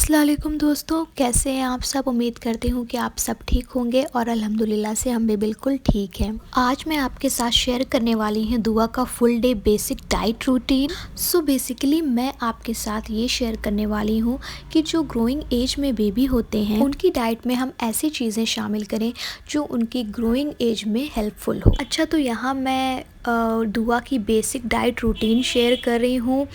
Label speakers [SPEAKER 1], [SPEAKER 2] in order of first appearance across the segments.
[SPEAKER 1] अस्सलाम वालेकुम दोस्तों, कैसे हैं आप सब। उम्मीद करती हूँ कि आप सब ठीक होंगे और अल्हम्दुलिल्लाह से हम भी बिल्कुल ठीक हैं। आज मैं आपके साथ शेयर करने वाली हूँ दुआ का full day basic diet routine. So basically मैं आपके साथ ये शेयर करने वाली हूँ कि जो ग्रोइंग एज में बेबी होते हैं उनकी डाइट में हम ऐसी चीज़ें शामिल करें जो उनकी ग्रोइंग एज में हेल्पफुल हो। अच्छा, तो यहाँ मैं दुआ की बेसिक डाइट रूटीन शेयर कर रही हूँ।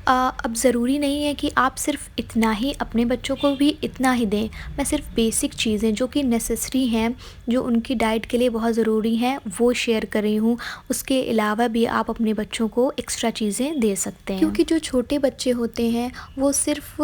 [SPEAKER 1] अब ज़रूरी नहीं है कि आप सिर्फ इतना ही अपने बच्चों को भी इतना ही दें। मैं सिर्फ बेसिक चीज़ें जो कि नेसेसरी हैं, जो उनकी डाइट के लिए बहुत ज़रूरी हैं, वो शेयर कर रही हूँ। उसके अलावा भी आप अपने बच्चों को एक्स्ट्रा चीज़ें दे सकते हैं, क्योंकि जो छोटे बच्चे होते हैं वो सिर्फ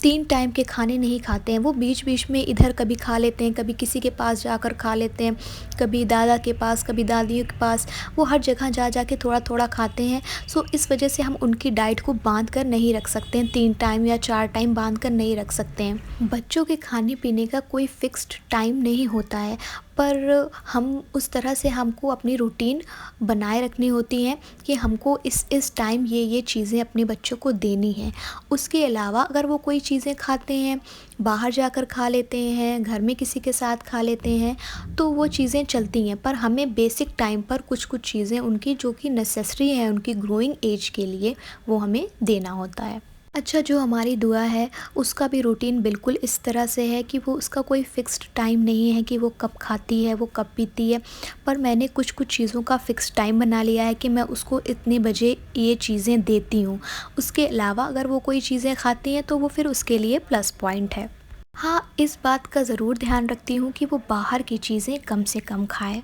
[SPEAKER 1] 3 टाइम के खाने नहीं खाते हैं। वो बीच-बीच में इधर कभी खा लेते हैं, कभी किसी के पास जाकर खा लेते हैं, कभी दादा के पास, कभी दादियों के पास। वो हर जगह जा के थोड़ा-थोड़ा खाते हैं। सो इस वजह से हम उनकी डाइट को बाँध कर नहीं रख सकते हैं, 3 टाइम या 4 टाइम बाँध कर नहीं रख सकते हैं। बच्चों के खाने-पीने का कोई फ़िक्स्ड टाइम नहीं होता है, पर हम उस तरह से हमको अपनी रूटीन बनाए रखनी होती है कि हमको इस टाइम ये चीज़ें अपने बच्चों को देनी है। उसके अलावा अगर वो कोई चीज़ें खाते हैं, बाहर जाकर खा लेते हैं, घर में किसी के साथ खा लेते हैं, तो वो चीज़ें चलती हैं, पर हमें बेसिक टाइम पर कुछ-कुछ चीज़ें उनकी जो कि नेसेसरी हैं उनकी ग्रोइंग एज के लिए, वो हमें देना होता है। अच्छा, जो हमारी दुआ है उसका भी रूटीन बिल्कुल इस तरह से है कि वो उसका कोई फ़िक्स्ड टाइम नहीं है कि वो कब खाती है, वो कब पीती है। पर मैंने कुछ-कुछ चीज़ों का फ़िक्स टाइम बना लिया है कि मैं उसको इतने बजे ये चीज़ें देती हूँ। उसके अलावा अगर वो कोई चीज़ें खाती हैं तो वो फिर उसके लिए प्लस पॉइंट है। हाँ, इस बात का ज़रूर ध्यान रखती हूँ कि वो बाहर की चीज़ें कम से कम खाए।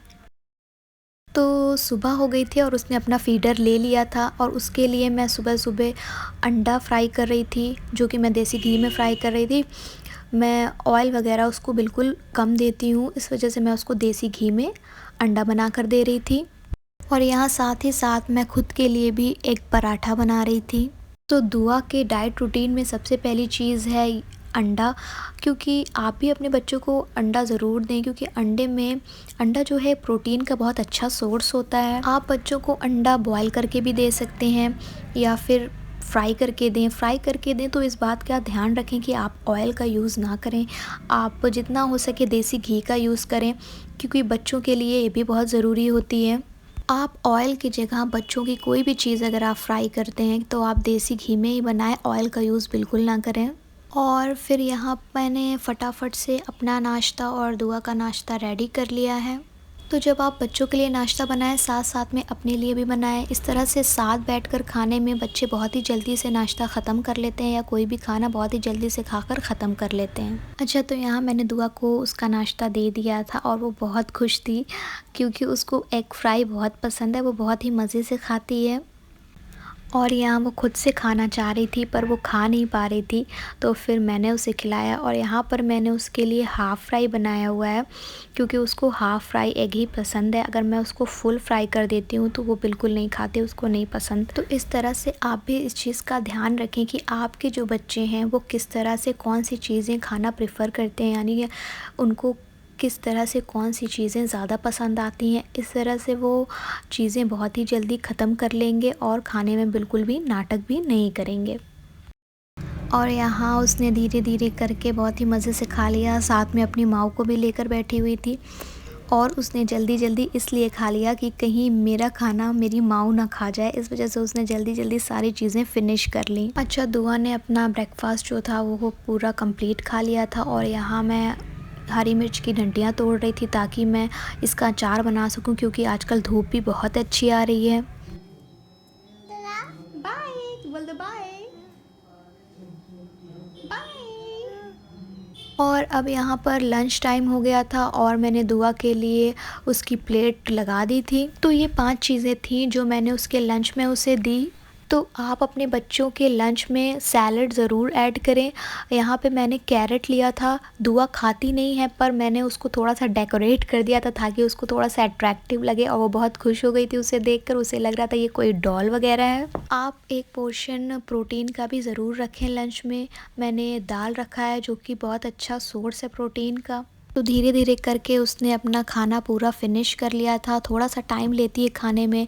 [SPEAKER 1] तो सुबह हो गई थी और उसने अपना फ़ीडर ले लिया था और उसके लिए मैं सुबह-सुबह अंडा फ्राई कर रही थी, जो कि मैं देसी घी में फ्राई कर रही थी। मैं ऑयल वग़ैरह उसको बिल्कुल कम देती हूँ, इस वजह से मैं उसको देसी घी में अंडा बनाकर दे रही थी। और यहाँ साथ ही साथ मैं खुद के लिए भी एग पराठा बना रही थी। तो दुआ के डाइट रूटीन में सबसे पहली चीज़ है अंडा, क्योंकि आप भी अपने बच्चों को अंडा ज़रूर दें, क्योंकि अंडा जो है प्रोटीन का बहुत अच्छा सोर्स होता है। आप बच्चों को अंडा बॉयल करके भी दे सकते हैं या फिर फ्राई करके दें। फ्राई करके दें तो इस बात का ध्यान रखें कि आप ऑयल का यूज़ ना करें, आप जितना हो सके देसी घी का यूज़ करें, क्योंकि बच्चों के लिए ये भी बहुत ज़रूरी होती है। आप ऑयल की जगह बच्चों की कोई भी चीज़ अगर आप फ्राई करते हैं तो आप देसी घी में ही बनाएं, ऑयल का यूज़ बिल्कुल ना करें। और फिर यहाँ मैंने फटाफट से अपना नाश्ता और दुआ का नाश्ता रेडी कर लिया है। तो जब आप बच्चों के लिए नाश्ता बनाएं साथ साथ में अपने लिए भी बनाएं। इस तरह से साथ बैठकर खाने में बच्चे बहुत ही जल्दी से नाश्ता ख़त्म कर लेते हैं या कोई भी खाना बहुत ही जल्दी से खाकर ख़त्म कर लेते हैं। अच्छा, तो यहाँ मैंने दुआ को उसका नाश्ता दे दिया था और वो बहुत खुश थी, क्योंकि उसको एग फ्राई बहुत पसंद है, वो बहुत ही मज़े से खाती है। और यहाँ वो खुद से खाना चाह रही थी पर वो खा नहीं पा रही थी, तो फिर मैंने उसे खिलाया। और यहाँ पर मैंने उसके लिए हाफ़ फ्राई बनाया हुआ है, क्योंकि उसको हाफ़ फ्राई एग ही पसंद है। अगर मैं उसको फुल फ्राई कर देती हूँ तो वो बिल्कुल नहीं खाते, उसको नहीं पसंद। तो इस तरह से आप भी इस चीज़ का ध्यान रखें कि आपके जो बच्चे हैं वो किस तरह से कौन सी चीज़ें खाना प्रेफर करते हैं, यानी उनको किस तरह से कौन सी चीज़ें ज़्यादा पसंद आती हैं। इस तरह से वो चीज़ें बहुत ही जल्दी ख़त्म कर लेंगे और खाने में बिल्कुल भी नाटक भी नहीं करेंगे। और यहाँ उसने धीरे-धीरे करके बहुत ही मज़े से खा लिया, साथ में अपनी माँ को भी लेकर बैठी हुई थी। और उसने जल्दी-जल्दी इसलिए खा लिया कि कहीं मेरा खाना मेरी माँ ना खा जाए, इस वजह से उसने जल्दी-जल्दी सारी चीज़ें फ़िनिश कर लीं। अच्छा, दुआ ने अपना ब्रेकफ़ास्ट जो था वो पूरा कंप्लीट खा लिया था और यहाँ मैं हरी मिर्च की डंडियाँ तोड़ रही थी ताकि मैं इसका अचार बना सकूं, क्योंकि आजकल धूप भी बहुत अच्छी आ रही है।
[SPEAKER 2] बाय बोल दो बाय बाय।
[SPEAKER 1] और अब यहाँ पर लंच टाइम हो गया था और मैंने दुआ के लिए उसकी प्लेट लगा दी थी। तो ये 5 चीज़ें थीं जो मैंने उसके लंच में उसे दी। तो आप अपने बच्चों के लंच में सैलड ज़रूर ऐड करें। यहाँ पे मैंने कैरेट लिया था, दुआ खाती नहीं है पर मैंने उसको थोड़ा-सा डेकोरेट कर दिया था ताकि उसको थोड़ा-सा अट्रैक्टिव लगे, और वो बहुत खुश हो गई थी उसे देखकर, उसे लग रहा था ये कोई डॉल वग़ैरह है। आप एक पोर्शन प्रोटीन का भी ज़रूर रखें लंच में। मैंने दाल रखा है जो कि बहुत अच्छा सोर्स है प्रोटीन का। तो धीरे धीरे करके उसने अपना खाना पूरा फिनिश कर लिया था। थोड़ा सा टाइम लेती है खाने में,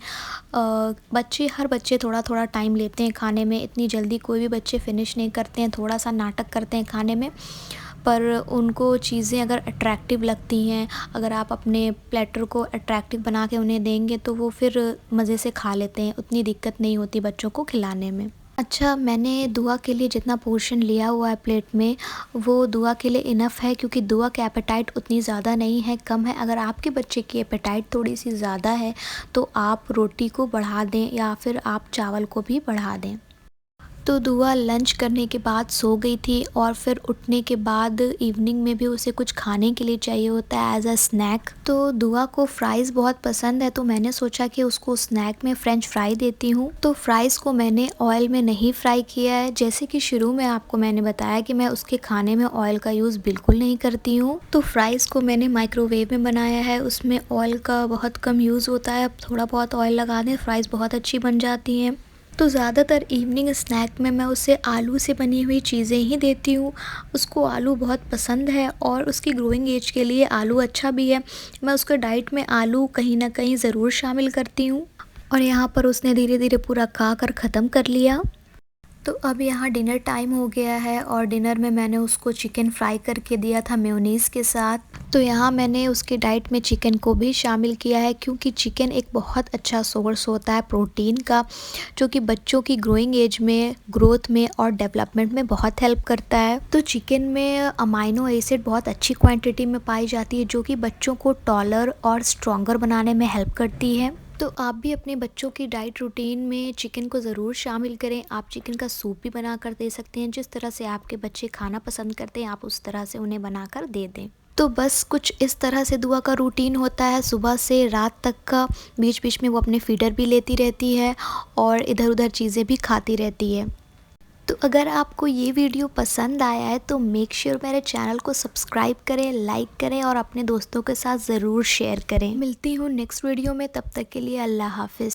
[SPEAKER 1] हर बच्चे थोड़ा थोड़ा टाइम लेते हैं खाने में, इतनी जल्दी कोई भी बच्चे फिनिश नहीं करते हैं, थोड़ा सा नाटक करते हैं खाने में। पर उनको चीज़ें अगर अट्रैक्टिव लगती हैं, अगर आप अपने प्लेटर को अट्रैक्टिव बना के उन्हें देंगे तो वो फिर मज़े से खा लेते हैं, उतनी दिक्कत नहीं होती बच्चों को खिलाने में। अच्छा, मैंने दुआ के लिए जितना पोर्शन लिया हुआ है प्लेट में, वो दुआ के लिए इनफ है, क्योंकि दुआ की एपेटाइट उतनी ज़्यादा नहीं है, कम है। अगर आपके बच्चे की एपेटाइट थोड़ी सी ज़्यादा है तो आप रोटी को बढ़ा दें या फिर आप चावल को भी बढ़ा दें। तो दुआ लंच करने के बाद सो गई थी, और फिर उठने के बाद इवनिंग में भी उसे कुछ खाने के लिए चाहिए होता है एज अ स्नैक। तो दुआ को फ्राइज़ बहुत पसंद है, तो मैंने सोचा कि उसको स्नैक में फ़्रेंच फ्राई देती हूँ। तो फ्राइज़ को मैंने ऑयल में नहीं फ्राई किया है, जैसे कि शुरू में आपको मैंने बताया कि मैं उसके खाने में ऑयल का यूज़ बिल्कुल नहीं करती हूँ। तो फ्राइज़ को मैंने माइक्रोवेव में बनाया है, उसमें ऑयल का बहुत कम यूज़ होता है, थोड़ा बहुत ऑयल लगा दें, फ़्राइज़ बहुत अच्छी बन जाती हैं। तो ज़्यादातर इवनिंग स्नैक में मैं उसे आलू से बनी हुई चीज़ें ही देती हूँ। उसको आलू बहुत पसंद है और उसकी ग्रोइंग एज के लिए आलू अच्छा भी है। मैं उसके डाइट में आलू कहीं न कहीं ज़रूर शामिल करती हूँ, और यहाँ पर उसने धीरे धीरे पूरा खा कर ख़त्म कर लिया। तो अब यहाँ डिनर टाइम हो गया है, और डिनर में मैंने उसको चिकन फ्राई करके दिया था मेयोनीज़ के साथ। तो यहाँ मैंने उसके डाइट में चिकन को भी शामिल किया है, क्योंकि चिकन एक बहुत अच्छा सोर्स होता है प्रोटीन का, जो कि बच्चों की ग्रोइंग एज में, ग्रोथ में और डेवलपमेंट में बहुत हेल्प करता है। तो चिकन में अमाइनो एसिड बहुत अच्छी क्वांटिटी में पाई जाती है, जो कि बच्चों को टॉलर और स्ट्रॉन्गर बनाने में हेल्प करती है। तो आप भी अपने बच्चों की डाइट रूटीन में चिकन को ज़रूर शामिल करें। आप चिकन का सूप भी बना कर दे सकते हैं, जिस तरह से आपके बच्चे खाना पसंद करते हैं आप उस तरह से उन्हें बनाकर दे दें। तो बस कुछ इस तरह से दुआ का रूटीन होता है, सुबह से रात तक का। बीच बीच में वो अपने फीडर भी लेती रहती है और इधर उधर चीज़ें भी खाती रहती है। तो अगर आपको ये वीडियो पसंद आया है तो मेक श्योर मेरे चैनल को सब्सक्राइब करें, लाइक करें और अपने दोस्तों के साथ ज़रूर शेयर करें। मिलती हूँ नेक्स्ट वीडियो में, तब तक के लिए अल्लाह हाफ़िज़।